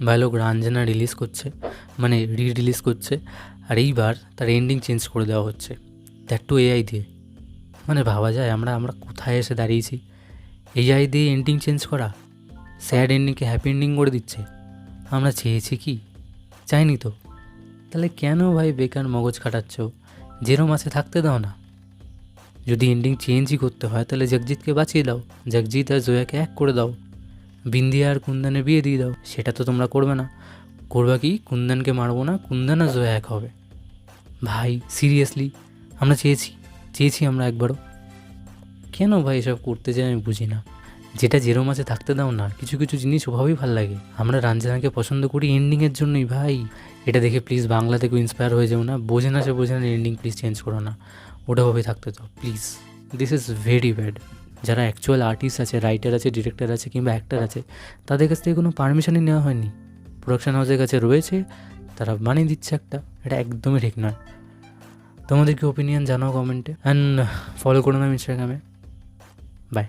ভাই লোক রাঞ্জানা রিলিজ করছে, মানে রিলিজ করছে, আর এইবার তার এন্ডিং চেঞ্জ করে দেওয়া হচ্ছে, দ্যাট টু এআই দিয়ে। মানে ভাবা যায় আমরা আমরা কোথায় এসে দাঁড়িয়েছি। এআই দিয়ে এন্ডিং চেঞ্জ করা, স্যাড এন্ডিংকে হ্যাপি এন্ডিং করে দিচ্ছে। আমরা চেয়েছি কি? চাইনি তো। তাহলে কেন ভাই বেকার মগজ খাটাচ্ছ? যেরম আছে থাকতে দাও না। যদি এন্ডিং চেঞ্জই করতে হয় তাহলে জগজিৎকে বাঁচিয়ে দাও, জগজিৎ আর জয়াকে এক করে দাও, বিন্দিয়া আর কুন্দনের বিয়ে দিয়ে দাও। সেটা তো তোমরা করবে না। করবা কি? কুন্দনকে মারবো না, কুন্দন আর জয়া এক হবে। ভাই সিরিয়াসলি, আমরা চেয়েছি আমরা একবারও। কেন ভাই এসব করতে চাই আমি বুঝি না। যেটা যেরম আছে থাকতে দাও না। কিছু কিছু জিনিস ওভাবেই ভালো লাগে। আমরা রাঞ্জানাকে পছন্দ করি এন্ডিংয়ের জন্যই ভাই। এটা দেখে প্লিজ বাংলা থেকে ইন্সপায়ার হয়ে যাও না। বোঝে না এন্ডিং প্লিজ চেঞ্জ করো না, ওটাভাবেই থাকতে দাও please. This is very bad. যারা অ্যাকচুয়াল আর্টিস্ট আছে, রাইটার আছে, ডিরেক্টর আছে কিংবা অ্যাক্টার আছে, তাদের কাছ থেকে কোনো পারমিশনই নেওয়া হয়নি। প্রোডাকশন হাউসের কাছে রয়েছে, তারা বানিয়ে দিচ্ছে একটা। এটা একদমই ঠিক নয়। তোমাদের কি ওপিনিয়ন জানাও কমেন্টে, অ্যান্ড ফলো করো না ইনস্টাগ্রামে। বাই।